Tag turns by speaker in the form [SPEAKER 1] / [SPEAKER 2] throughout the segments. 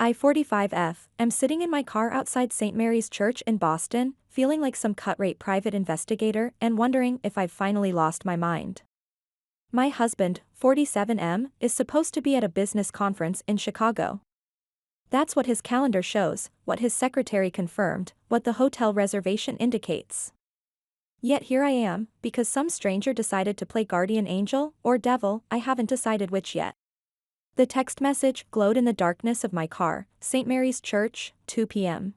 [SPEAKER 1] I-45F, am sitting in my car outside St. Mary's Church in Boston, feeling like some cut-rate private investigator and wondering if I've finally lost my mind. My husband, 47M, is supposed to be at a business conference in Chicago. That's what his calendar shows, what his secretary confirmed, what the hotel reservation indicates. Yet here I am, because some stranger decided to play guardian angel or devil, I haven't decided which yet. The text message glowed in the darkness of my car, St. Mary's Church, 2 p.m.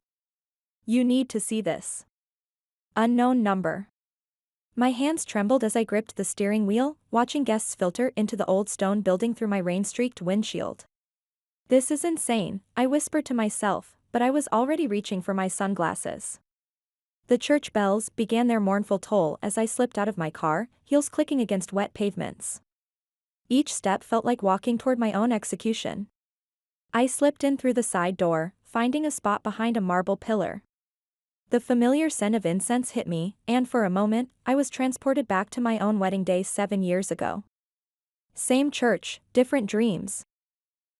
[SPEAKER 1] You need to see this. Unknown number. My hands trembled as I gripped the steering wheel, watching guests filter into the old stone building through my rain-streaked windshield. This is insane, I whispered to myself, but I was already reaching for my sunglasses. The church bells began their mournful toll as I slipped out of my car, heels clicking against wet pavements. Each step felt like walking toward my own execution. I slipped in through the side door, finding a spot behind a marble pillar. The familiar scent of incense hit me, and for a moment, I was transported back to my own wedding day 7 years ago. Same church, different dreams.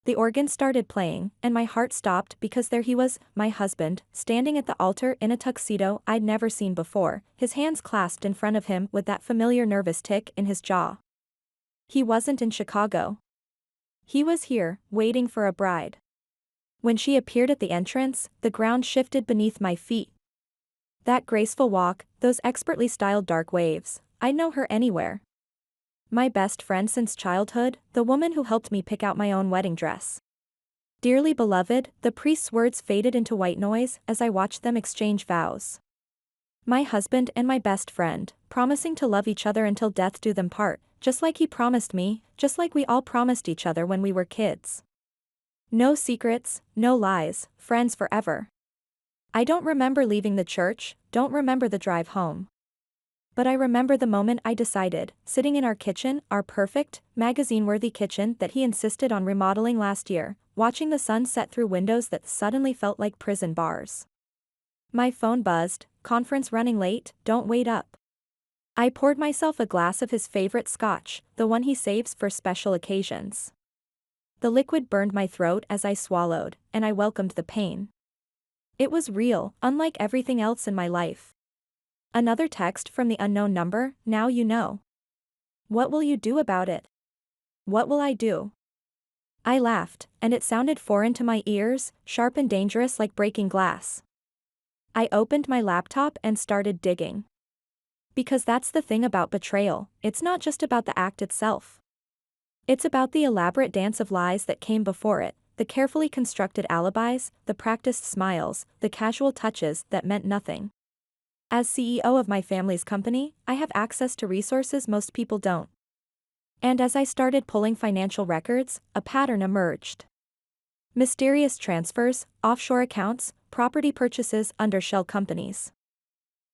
[SPEAKER 1] The organ started playing, and my heart stopped because there he was, my husband, standing at the altar in a tuxedo I'd never seen before, his hands clasped in front of him with that familiar nervous tick in his jaw. He wasn't in Chicago. He was here, waiting for a bride. When she appeared at the entrance, the ground shifted beneath my feet. That graceful walk, those expertly styled dark waves, I'd know her anywhere. My best friend since childhood, the woman who helped me pick out my own wedding dress. Dearly beloved, the priest's words faded into white noise as I watched them exchange vows. My husband and my best friend, promising to love each other until death do them part, just like he promised me, just like we all promised each other when we were kids. No secrets, no lies, friends forever. I don't remember leaving the church, don't remember the drive home. But I remember the moment I decided, sitting in our kitchen, our perfect, magazine-worthy kitchen that he insisted on remodeling last year, watching the sun set through windows that suddenly felt like prison bars. My phone buzzed, conference running late, don't wait up. I poured myself a glass of his favorite scotch, the one he saves for special occasions. The liquid burned my throat as I swallowed, and I welcomed the pain. It was real, unlike everything else in my life. Another text from the unknown number, now you know. What will you do about it? What will I do? I laughed, and it sounded foreign to my ears, sharp and dangerous like breaking glass. I opened my laptop and started digging. Because that's the thing about betrayal, it's not just about the act itself. It's about the elaborate dance of lies that came before it, the carefully constructed alibis, the practiced smiles, the casual touches that meant nothing. As CEO of my family's company, I have access to resources most people don't. And as I started pulling financial records, a pattern emerged. Mysterious transfers, offshore accounts, property purchases under shell companies.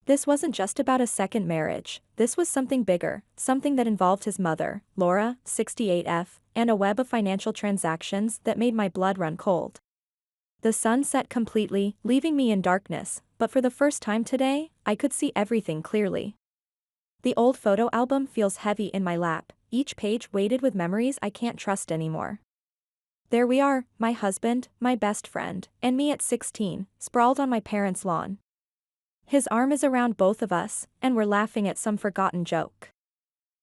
[SPEAKER 1] This wasn't just about a second marriage, this was something bigger, something that involved his mother, Laura, 68F, and a web of financial transactions that made my blood run cold. The sun set completely, leaving me in darkness, but for the first time today, I could see everything clearly. The old photo album feels heavy in my lap, each page weighted with memories I can't trust anymore. There we are, my husband, my best friend, and me at 16, sprawled on my parents' lawn. His arm is around both of us, and we're laughing at some forgotten joke.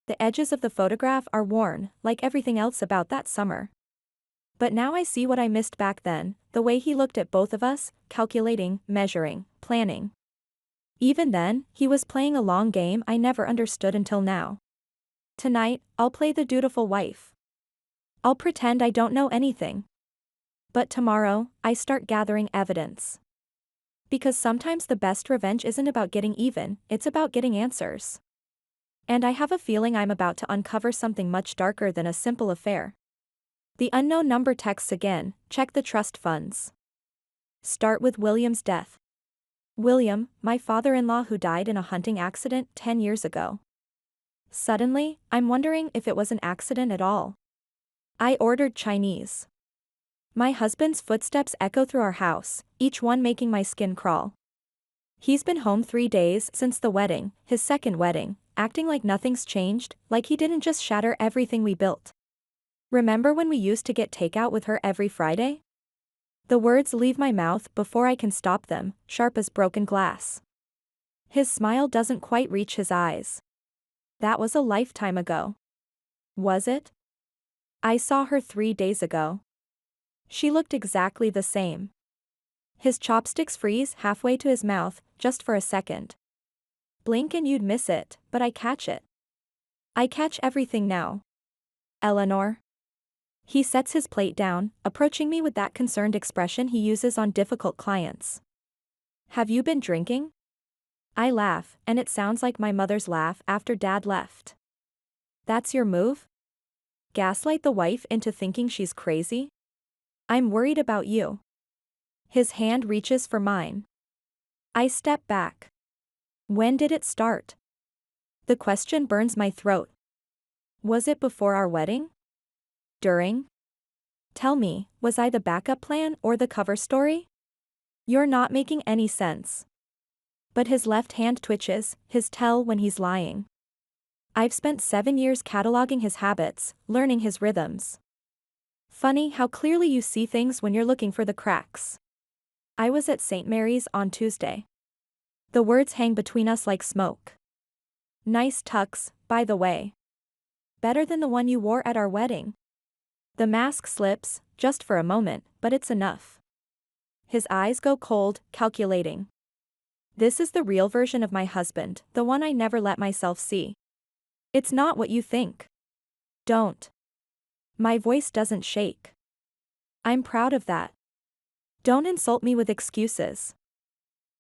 [SPEAKER 1] The edges of the photograph are worn, like everything else about that summer. But now I see what I missed back then, the way he looked at both of us, calculating, measuring, planning. Even then, he was playing a long game I never understood until now. Tonight, I'll play the dutiful wife. I'll pretend I don't know anything. But tomorrow, I start gathering evidence. Because sometimes the best revenge isn't about getting even, it's about getting answers. And I have a feeling I'm about to uncover something much darker than a simple affair. The unknown number texts again, check the trust funds. Start with William's death. William, my father-in-law who died in a hunting accident 10 years ago. Suddenly, I'm wondering if it was an accident at all. I ordered Chinese. My husband's footsteps echo through our house, each one making my skin crawl. He's been home 3 days since the wedding, his second wedding, acting like nothing's changed, like he didn't just shatter everything we built. Remember when we used to get takeout with her every Friday? The words leave my mouth before I can stop them, sharp as broken glass. His smile doesn't quite reach his eyes. That was a lifetime ago. Was it? I saw her 3 days ago. She looked exactly the same. His chopsticks freeze halfway to his mouth, just for a second. Blink and you'd miss it, but I catch it. I catch everything now. Eleanor. He sets his plate down, approaching me with that concerned expression he uses on difficult clients. Have you been drinking? I laugh, and it sounds like my mother's laugh after Dad left. That's your move? Gaslight the wife into thinking she's crazy? I'm worried about you. His hand reaches for mine. I step back. When did it start? The question burns my throat. Was it before our wedding? During? Tell me, was I the backup plan or the cover story? You're not making any sense. But his left hand twitches, his tell when he's lying. I've spent 7 years cataloging his habits, learning his rhythms. Funny how clearly you see things when you're looking for the cracks. I was at St. Mary's on Tuesday. The words hang between us like smoke. Nice tux, by the way. Better than the one you wore at our wedding. The mask slips, just for a moment, but it's enough. His eyes go cold, calculating. This is the real version of my husband, the one I never let myself see. It's not what you think. Don't. My voice doesn't shake. I'm proud of that. Don't insult me with excuses.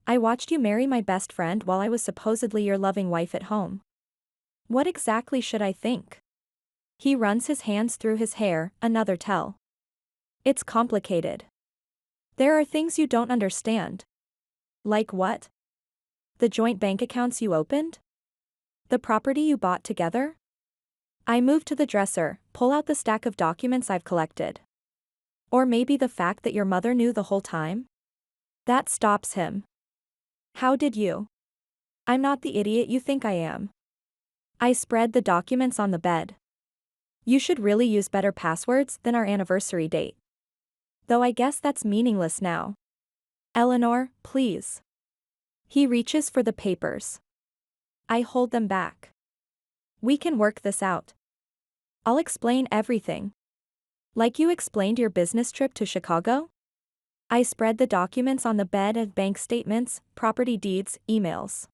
[SPEAKER 1] I watched you marry my best friend while I was supposedly your loving wife at home. What exactly should I think? He runs his hands through his hair, another tell. It's complicated. There are things you don't understand. Like what? The joint bank accounts you opened? The property you bought together? I move to the dresser, pull out the stack of documents I've collected. Or maybe the fact that your mother knew the whole time? That stops him. How did you? I'm not the idiot you think I am. I spread the documents on the bed. You should really use better passwords than our anniversary date. Though I guess that's meaningless now. Eleanor, please. He reaches for the papers. I hold them back. We can work this out. I'll explain everything. Like you explained your business trip to Chicago? I spread the documents on the bed of bank statements, property deeds, emails.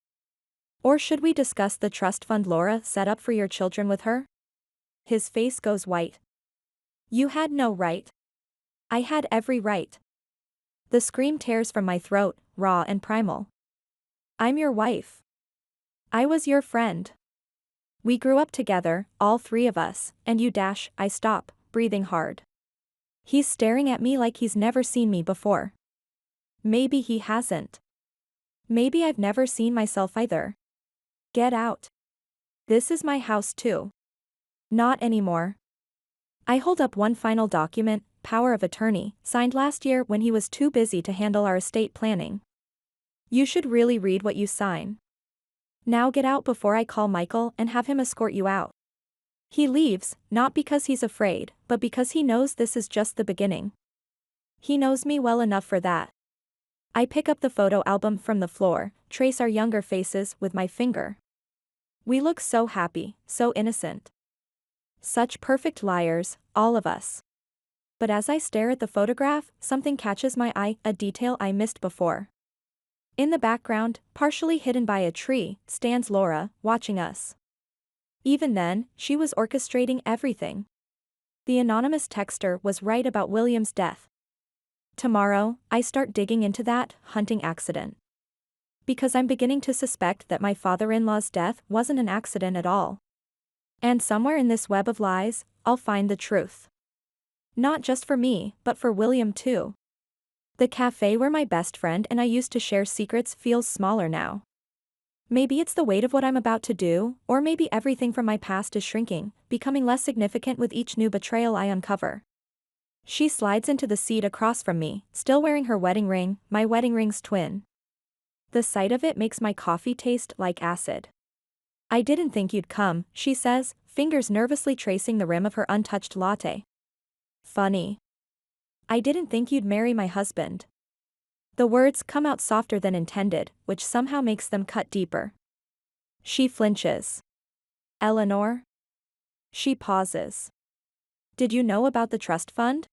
[SPEAKER 1] Or should we discuss the trust fund Laura set up for your children with her? His face goes white. You had no right. I had every right. The scream tears from my throat, raw and primal. I'm your wife. I was your friend. We grew up together, all 3 of us, and you dash, I stop, breathing hard. He's staring at me like he's never seen me before. Maybe he hasn't. Maybe I've never seen myself either. Get out. This is my house too. Not anymore. I hold up one final document, power of attorney, signed last year when he was too busy to handle our estate planning. You should really read what you sign. Now get out before I call Michael and have him escort you out. He leaves, not because he's afraid, but because he knows this is just the beginning. He knows me well enough for that. I pick up the photo album from the floor, trace our younger faces with my finger. We look so happy, so innocent. Such perfect liars, all of us. But as I stare at the photograph, something catches my eye, a detail I missed before. In the background, partially hidden by a tree, stands Laura, watching us. Even then, she was orchestrating everything. The anonymous texter was right about William's death. Tomorrow, I start digging into that hunting accident. Because I'm beginning to suspect that my father-in-law's death wasn't an accident at all. And somewhere in this web of lies, I'll find the truth. Not just for me, but for William too. The cafe where my best friend and I used to share secrets feels smaller now. Maybe it's the weight of what I'm about to do, or maybe everything from my past is shrinking, becoming less significant with each new betrayal I uncover. She slides into the seat across from me, still wearing her wedding ring, my wedding ring's twin. The sight of it makes my coffee taste like acid. I didn't think you'd come, she says, fingers nervously tracing the rim of her untouched latte. Funny. I didn't think you'd marry my husband. The words come out softer than intended, which somehow makes them cut deeper. She flinches. Eleanor? She pauses. Did you know about the trust fund?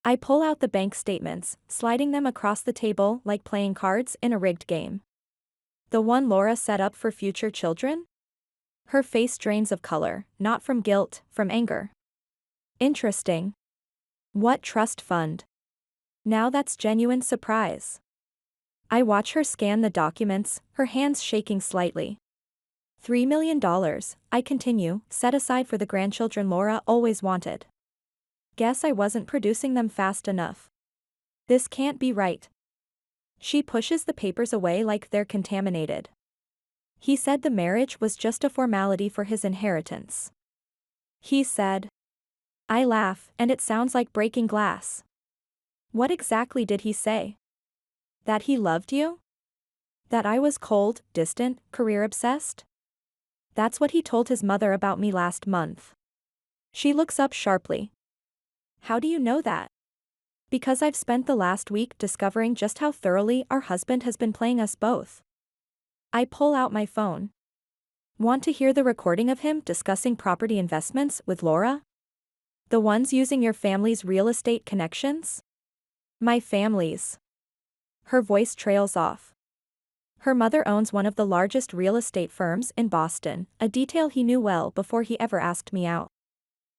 [SPEAKER 1] I pull out the bank statements, sliding them across the table like playing cards in a rigged game. The one Laura set up for future children? Her face drains of color, not from guilt, from anger. Interesting. What trust fund? Now that's genuine surprise. I watch her scan the documents, her hands shaking slightly. $3 million, I continue, set aside for the grandchildren Laura always wanted. Guess I wasn't producing them fast enough. This can't be right. She pushes the papers away like they're contaminated. He said the marriage was just a formality for his inheritance. He said. I laugh, and it sounds like breaking glass. What exactly did he say? That he loved you? That I was cold, distant, career-obsessed? That's what he told his mother about me last month. She looks up sharply. How do you know that? Because I've spent the last week discovering just how thoroughly our husband has been playing us both. I pull out my phone. Want to hear the recording of him discussing property investments with Laura? The ones using your family's real estate connections? My family's. Her voice trails off. Her mother owns one of the largest real estate firms in Boston, a detail he knew well before he ever asked me out.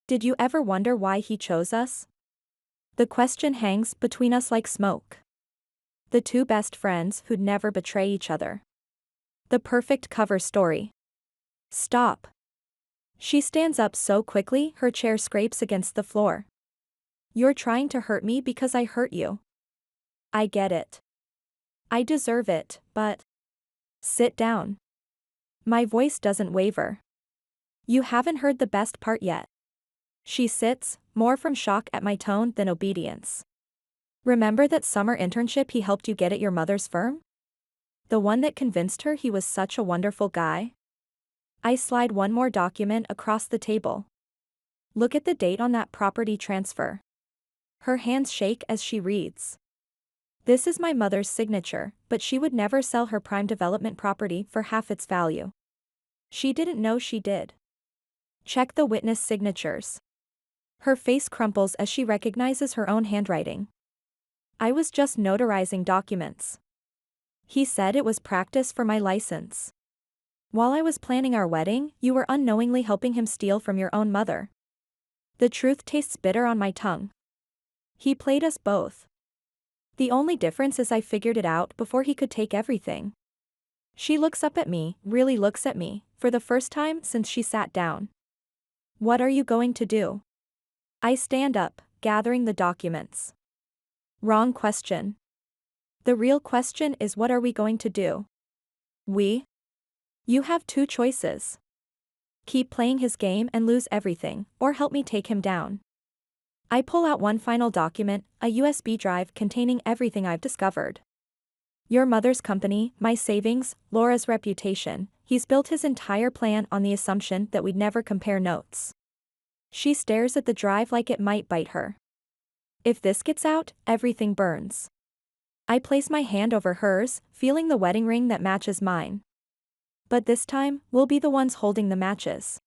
[SPEAKER 1] Did you ever wonder why he chose us? The question hangs between us like smoke. The two best friends who'd never betray each other. The perfect cover story. Stop. She stands up so quickly her chair scrapes against the floor. You're trying to hurt me because I hurt you. I get it. I deserve it, but... Sit down. My voice doesn't waver. You haven't heard the best part yet. She sits, more from shock at my tone than obedience. Remember that summer internship he helped you get at your mother's firm? The one that convinced her he was such a wonderful guy? I slide one more document across the table. Look at the date on that property transfer. Her hands shake as she reads. This is my mother's signature, but she would never sell her prime development property for half its value. She didn't know she did. Check the witness signatures. Her face crumples as she recognizes her own handwriting. I was just notarizing documents. He said it was practice for my license. While I was planning our wedding, you were unknowingly helping him steal from your own mother. The truth tastes bitter on my tongue. He played us both. The only difference is I figured it out before he could take everything. She looks up at me, really looks at me, for the first time since she sat down. What are you going to do? I stand up, gathering the documents. Wrong question. The real question is what are we going to do? We? You have two choices. Keep playing his game and lose everything, or help me take him down. I pull out one final document, a USB drive containing everything I've discovered. Your mother's company, my savings, Laura's reputation. He's built his entire plan on the assumption that we'd never compare notes. She stares at the drive like it might bite her. If this gets out, everything burns. I place my hand over hers, feeling the wedding ring that matches mine. But this time, we'll be the ones holding the matches.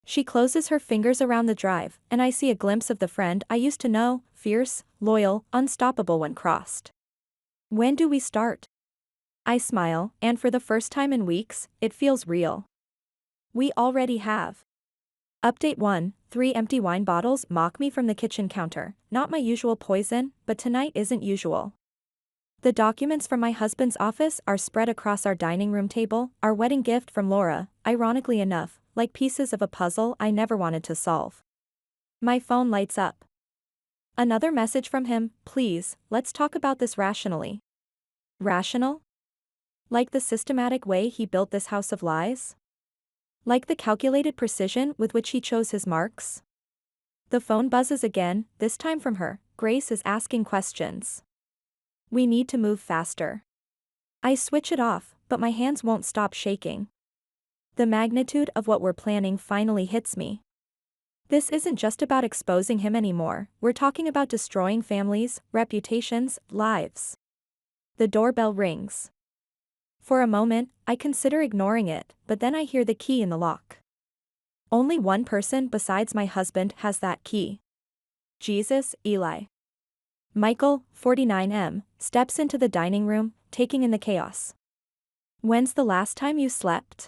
[SPEAKER 1] She closes her fingers around the drive, and I see a glimpse of the friend I used to know, fierce, loyal, unstoppable when crossed. When do we start? I smile, and for the first time in weeks, it feels real. We already have. Update 1, 3 empty wine bottles mock me from the kitchen counter, not my usual poison, but tonight isn't usual. The documents from my husband's office are spread across our dining room table, our wedding gift from Laura, ironically enough, like pieces of a puzzle I never wanted to solve. My phone lights up. Another message from him, please, let's talk about this rationally. Rational? Like the systematic way he built this house of lies? Like the calculated precision with which he chose his marks? The phone buzzes again, this time from her. Grace is asking questions. We need to move faster. I switch it off, but my hands won't stop shaking. The magnitude of what we're planning finally hits me. This isn't just about exposing him anymore, we're talking about destroying families, reputations, lives. The doorbell rings. For a moment, I consider ignoring it, but then I hear the key in the lock. Only one person besides my husband has that key. Jesus, Eli. Michael, 49M, steps into the dining room, taking in the chaos. When's the last time you slept?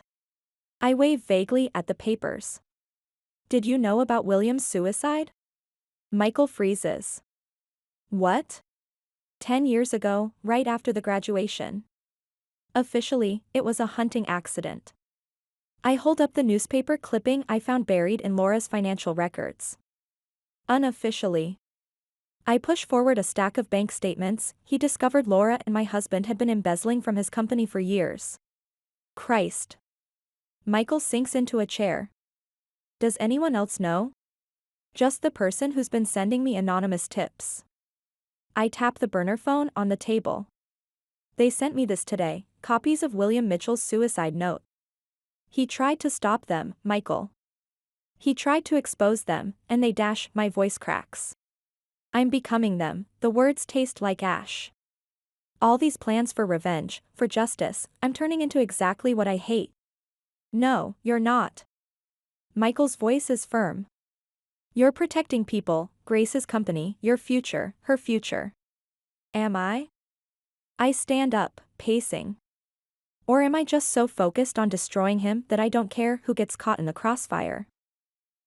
[SPEAKER 1] I wave vaguely at the papers. Did you know about William's suicide? Michael freezes. What? 10 years ago, right after the graduation. Officially, it was a hunting accident. I hold up the newspaper clipping I found buried in Laura's financial records. Unofficially. I push forward a stack of bank statements. He discovered Laura and my husband had been embezzling from his company for years. Christ. Michael sinks into a chair. Does anyone else know? Just the person who's been sending me anonymous tips. I tap the burner phone on the table. They sent me this today, copies of William Mitchell's suicide note. He tried to stop them, Michael. He tried to expose them, and they dash, my voice cracks. I'm becoming them, the words taste like ash. All these plans for revenge, for justice, I'm turning into exactly what I hate. No, you're not. Michael's voice is firm. You're protecting people, Grace's company, your future, her future. Am I? I stand up, pacing. Or am I just so focused on destroying him that I don't care who gets caught in the crossfire?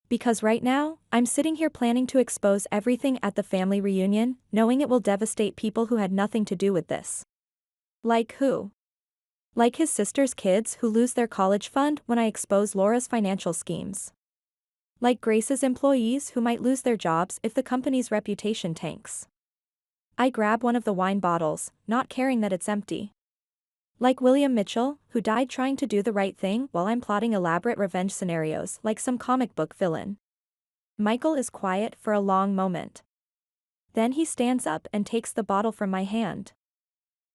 [SPEAKER 1] Because right now, I'm sitting here planning to expose everything at the family reunion, knowing it will devastate people who had nothing to do with this. Like who? Like his sister's kids who lose their college fund when I expose Laura's financial schemes. Like Grace's employees who might lose their jobs if the company's reputation tanks. I grab one of the wine bottles, not caring that it's empty. Like William Mitchell, who died trying to do the right thing while I'm plotting elaborate revenge scenarios like some comic book villain. Michael is quiet for a long moment. Then he stands up and takes the bottle from my hand.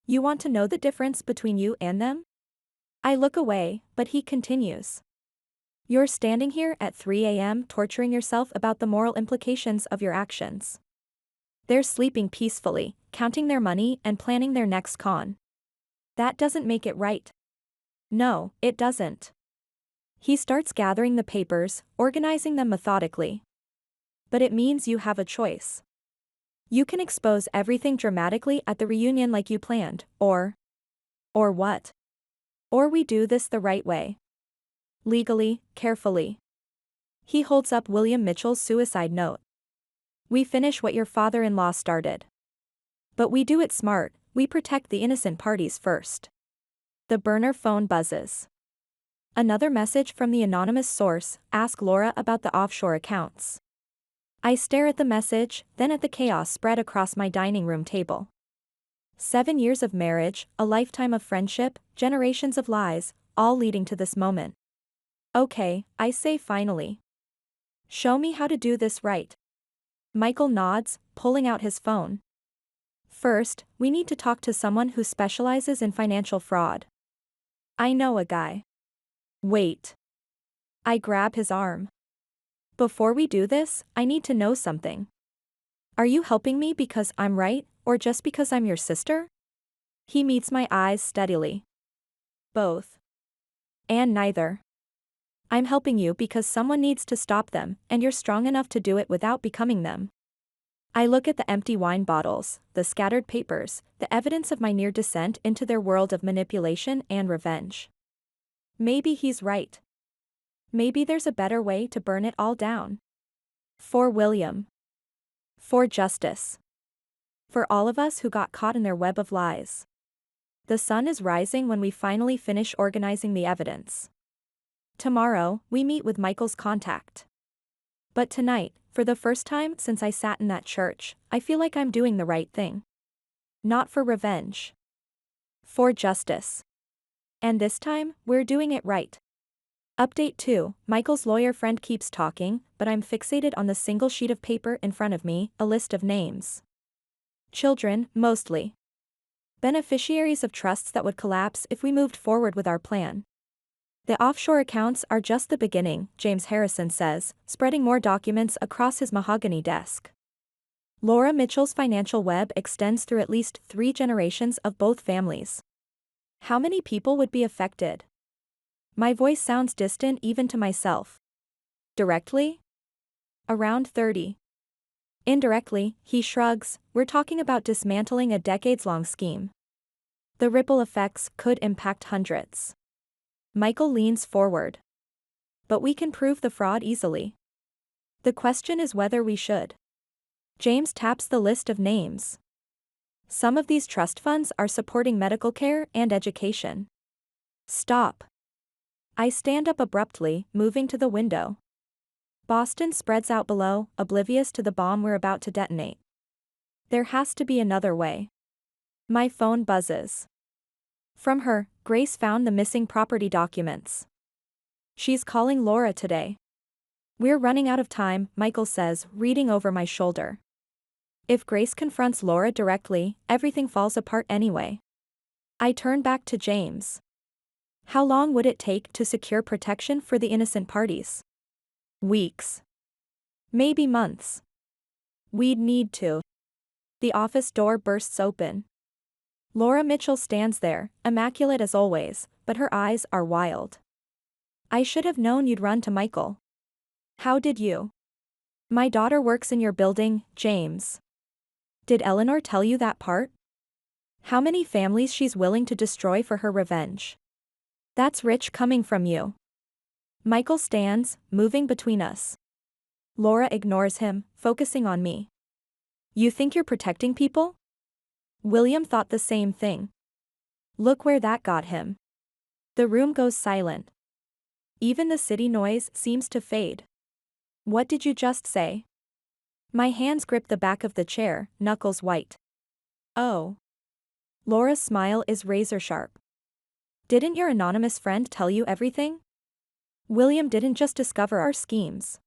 [SPEAKER 1] You want to know the difference between you and them? I look away, but he continues. You're standing here at 3 a.m. torturing yourself about the moral implications of your actions. They're sleeping peacefully, counting their money and planning their next con. That doesn't make it right. No, it doesn't. He starts gathering the papers, organizing them methodically. But it means you have a choice. You can expose everything dramatically at the reunion like you planned, or what? Or we do this the right way. Legally, carefully. He holds up William Mitchell's suicide note. We finish what your father-in-law started. But we do it smart, we protect the innocent parties first. The burner phone buzzes. Another message from the anonymous source, ask Laura about the offshore accounts. I stare at the message, then at the chaos spread across my dining room table. 7 years of marriage, a lifetime of friendship, generations of lies, all leading to this moment. Okay, I say finally. Show me how to do this right. Michael nods, pulling out his phone. First, we need to talk to someone who specializes in financial fraud. I know a guy. Wait. I grab his arm. Before we do this, I need to know something. Are you helping me because I'm right, or just because I'm your sister? He meets my eyes steadily. Both. And neither. I'm helping you because someone needs to stop them, and you're strong enough to do it without becoming them. I look at the empty wine bottles, the scattered papers, the evidence of my near descent into their world of manipulation and revenge. Maybe he's right. Maybe there's a better way to burn it all down. For William. For justice. For all of us who got caught in their web of lies. The sun is rising when we finally finish organizing the evidence. Tomorrow, we meet with Michael's contact. But tonight, for the first time since I sat in that church, I feel like I'm doing the right thing. Not for revenge. For justice. And this time, we're doing it right. Update 2, Michael's lawyer friend keeps talking, but I'm fixated on the single sheet of paper in front of me, a list of names. Children, mostly. Beneficiaries of trusts that would collapse if we moved forward with our plan. The offshore accounts are just the beginning, James Harrison says, spreading more documents across his mahogany desk. Laura Mitchell's financial web extends through at least 3 generations of both families. How many people would be affected? My voice sounds distant even to myself. Directly? Around 30. Indirectly, he shrugs, we're talking about dismantling a decades-long scheme. The ripple effects could impact hundreds. Michael leans forward. But we can prove the fraud easily. The question is whether we should. James taps the list of names. Some of these trust funds are supporting medical care and education. Stop. I stand up abruptly, moving to the window. Boston spreads out below, oblivious to the bomb we're about to detonate. There has to be another way. My phone buzzes. From her, Grace found the missing property documents. She's calling Laura today. We're running out of time, Michael says, reading over my shoulder. If Grace confronts Laura directly, everything falls apart anyway. I turn back to James. How long would it take to secure protection for the innocent parties? Weeks. Maybe months. We'd need to. The office door bursts open. Laura Mitchell stands there, immaculate as always, but her eyes are wild. I should have known you'd run to Michael. How did you? My daughter works in your building, James. Did Eleanor tell you that part? How many families she's willing to destroy for her revenge? That's rich coming from you. Michael stands, moving between us. Laura ignores him, focusing on me. You think you're protecting people? William thought the same thing. Look where that got him. The room goes silent. Even the city noise seems to fade. What did you just say? My hands grip the back of the chair, knuckles white. Oh. Laura's smile is razor sharp. Didn't your anonymous friend tell you everything? William didn't just discover our schemes.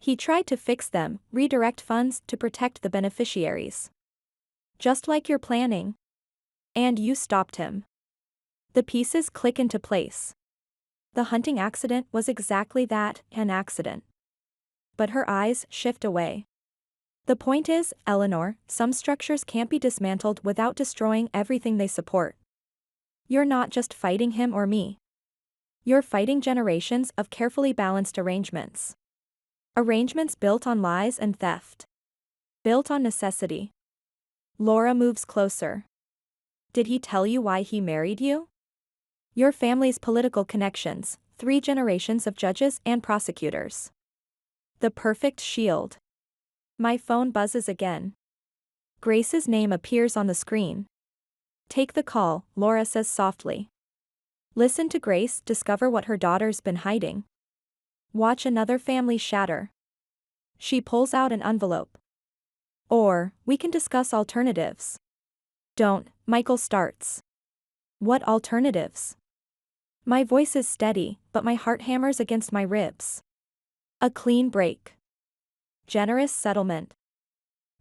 [SPEAKER 1] He tried to fix them, redirect funds to protect the beneficiaries. Just like you're planning. And you stopped him. The pieces click into place. The hunting accident was exactly that, an accident. But her eyes shift away. The point is, Eleanor, some structures can't be dismantled without destroying everything they support. You're not just fighting him or me. You're fighting generations of carefully balanced arrangements. Arrangements built on lies and theft. Built on necessity. Laura moves closer. Did he tell you why he married you? Your family's political connections, 3 generations of judges and prosecutors. The perfect shield. My phone buzzes again. Grace's name appears on the screen. Take the call, Laura says softly. Listen to Grace discover what her daughter's been hiding. Watch another family shatter. She pulls out an envelope. Or, we can discuss alternatives. Don't, Michael starts. What alternatives? My voice is steady, but my heart hammers against my ribs. A clean break. Generous settlement.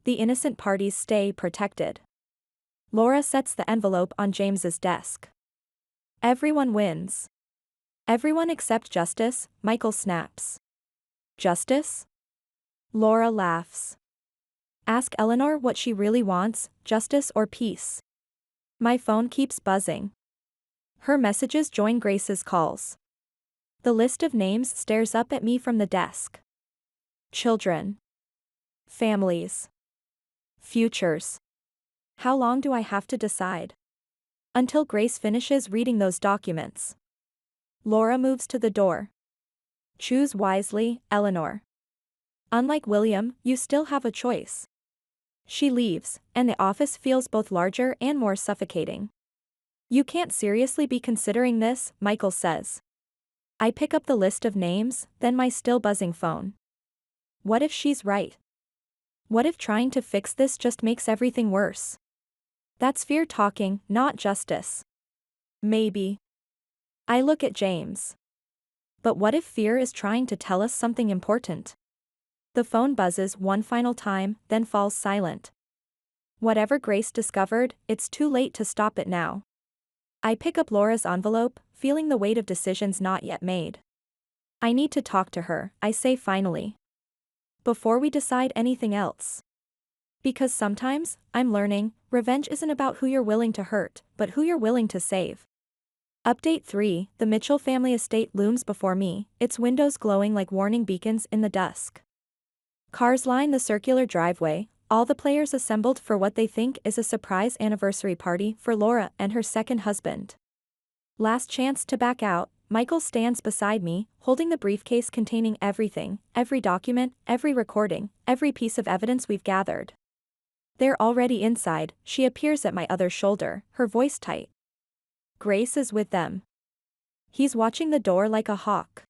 [SPEAKER 1] The innocent parties stay protected. Laura sets the envelope on James's desk. Everyone wins. Everyone except Justice, Michael snaps. Justice? Laura laughs. Ask Eleanor what she really wants, justice or peace. My phone keeps buzzing. Her messages join Grace's calls. The list of names stares up at me from the desk. Children. Families. Futures. How long do I have to decide? Until Grace finishes reading those documents. Laura moves to the door. Choose wisely, Eleanor. Unlike William, you still have a choice. She leaves, and the office feels both larger and more suffocating. You can't seriously be considering this, Michael says. I pick up the list of names, then my still buzzing phone. What if she's right? What if trying to fix this just makes everything worse? That's fear talking, not justice. Maybe. I look at James. But what if fear is trying to tell us something important? The phone buzzes one final time, then falls silent. Whatever Grace discovered, it's too late to stop it now. I pick up Laura's envelope, feeling the weight of decisions not yet made. I need to talk to her, I say finally. Before we decide anything else. Because sometimes, I'm learning, revenge isn't about who you're willing to hurt, but who you're willing to save. Update 3, the Mitchell family estate looms before me, its windows glowing like warning beacons in the dusk. Cars line the circular driveway, all the players assembled for what they think is a surprise anniversary party for Laura and her second husband. Last chance to back out, Michael stands beside me, holding the briefcase containing everything, every document, every recording, every piece of evidence we've gathered. They're already inside, she appears at my other shoulder, her voice tight. Grace is with them. He's watching the door like a hawk.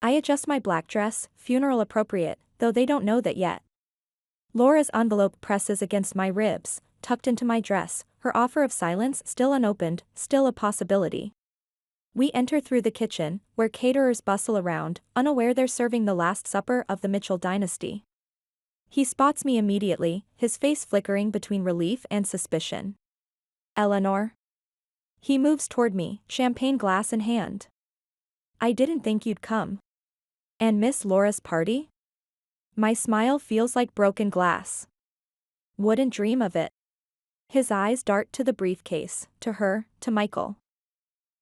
[SPEAKER 1] I adjust my black dress, funeral appropriate, though they don't know that yet. Laura's envelope presses against my ribs, tucked into my dress, her offer of silence still unopened, still a possibility. We enter through the kitchen, where caterers bustle around, unaware they're serving the last supper of the Mitchell dynasty. He spots me immediately, his face flickering between relief and suspicion. Eleanor? He moves toward me, champagne glass in hand. I didn't think you'd come. And miss Laura's party? My smile feels like broken glass. Wouldn't dream of it. His eyes dart to the briefcase, to her, to Michael.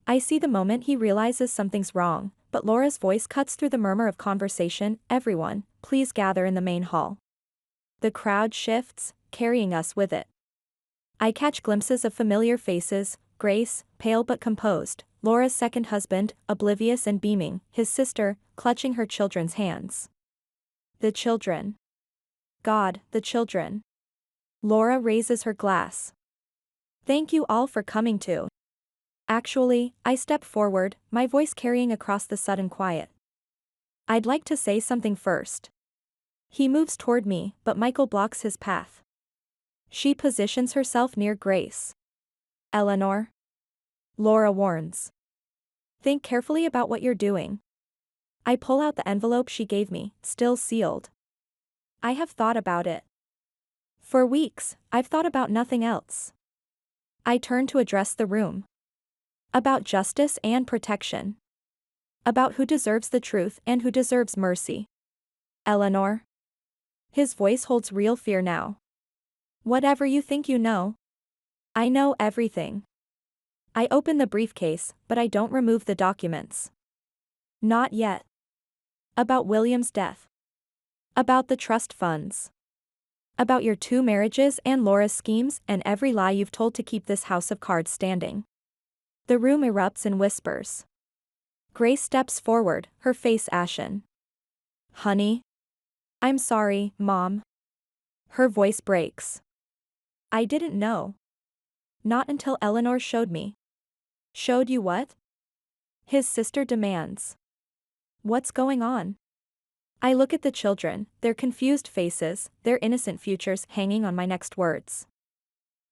[SPEAKER 1] I see the moment he realizes something's wrong, but Laura's voice cuts through the murmur of conversation. Everyone, please gather in the main hall. The crowd shifts, carrying us with it. I catch glimpses of familiar faces, Grace, pale but composed, Laura's second husband, oblivious and beaming, his sister, clutching her children's hands. The children. God, the children. Laura raises her glass. Thank you all for coming too. Actually, I step forward, my voice carrying across the sudden quiet. I'd like to say something first. He moves toward me, but Michael blocks his path. She positions herself near Grace. Eleanor? Laura warns. Think carefully about what you're doing. I pull out the envelope she gave me, still sealed. I have thought about it. For weeks, I've thought about nothing else. I turn to address the room. About justice and protection. About who deserves the truth and who deserves mercy. Eleanor? His voice holds real fear now. Whatever you think you know. I know everything. I open the briefcase, but I don't remove the documents. Not yet. About William's death. About the trust funds. About your 2 marriages and Laura's schemes and every lie you've told to keep this house of cards standing. The room erupts in whispers. Grace steps forward, her face ashen. Honey? I'm sorry, Mom. Her voice breaks. I didn't know. Not until Eleanor showed me. Showed you what? His sister demands. What's going on? I look at the children, their confused faces, their innocent futures hanging on my next words.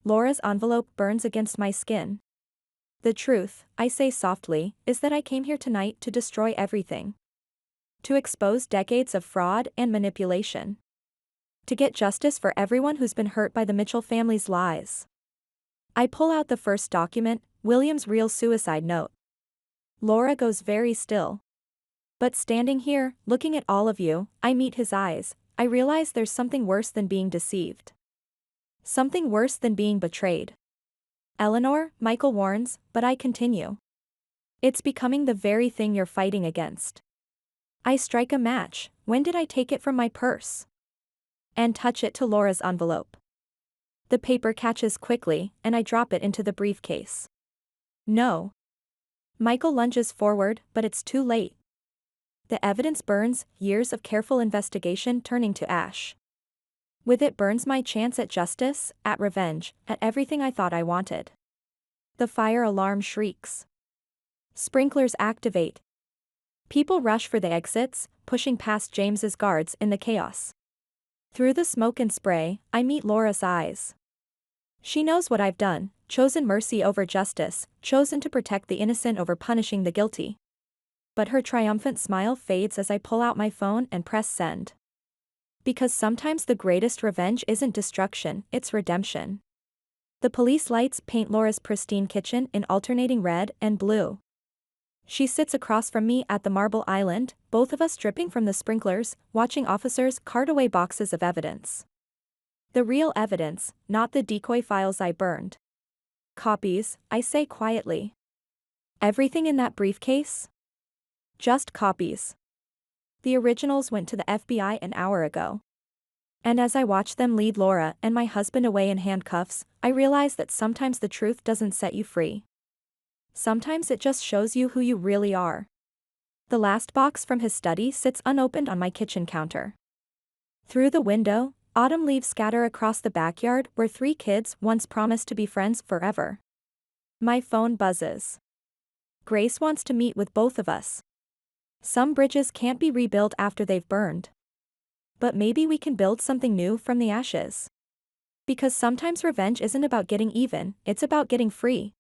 [SPEAKER 1] Laura's envelope burns against my skin. The truth, I say softly, is that I came here tonight to destroy everything. To expose decades of fraud and manipulation. To get justice for everyone who's been hurt by the Mitchell family's lies. I pull out the first document, William's real suicide note. Laura goes very still. But standing here, looking at all of you, I meet his eyes, I realize there's something worse than being deceived. Something worse than being betrayed. Eleanor, Michael warns, but I continue. It's becoming the very thing you're fighting against. I strike a match. When did I take it from my purse? And touch it to Laura's envelope. The paper catches quickly, and I drop it into the briefcase. No. Michael lunges forward, but it's too late. The evidence burns, years of careful investigation turning to ash. With it burns my chance at justice, at revenge, at everything I thought I wanted. The fire alarm shrieks. Sprinklers activate. People rush for the exits, pushing past James's guards in the chaos. Through the smoke and spray, I meet Laura's eyes. She knows what I've done, chosen mercy over justice, chosen to protect the innocent over punishing the guilty. But her triumphant smile fades as I pull out my phone and press send. Because sometimes the greatest revenge isn't destruction, it's redemption. The police lights paint Laura's pristine kitchen in alternating red and blue. She sits across from me at the marble island, both of us dripping from the sprinklers, watching officers cart away boxes of evidence. The real evidence, not the decoy files I burned. Copies, I say quietly. Everything in that briefcase? Just copies. The originals went to the FBI an hour ago. And as I watch them lead Laura and my husband away in handcuffs, I realize that sometimes the truth doesn't set you free. Sometimes it just shows you who you really are. The last box from his study sits unopened on my kitchen counter. Through the window, autumn leaves scatter across the backyard where 3 kids once promised to be friends forever. My phone buzzes. Grace wants to meet with both of us. Some bridges can't be rebuilt after they've burned. But maybe we can build something new from the ashes. Because sometimes revenge isn't about getting even, it's about getting free.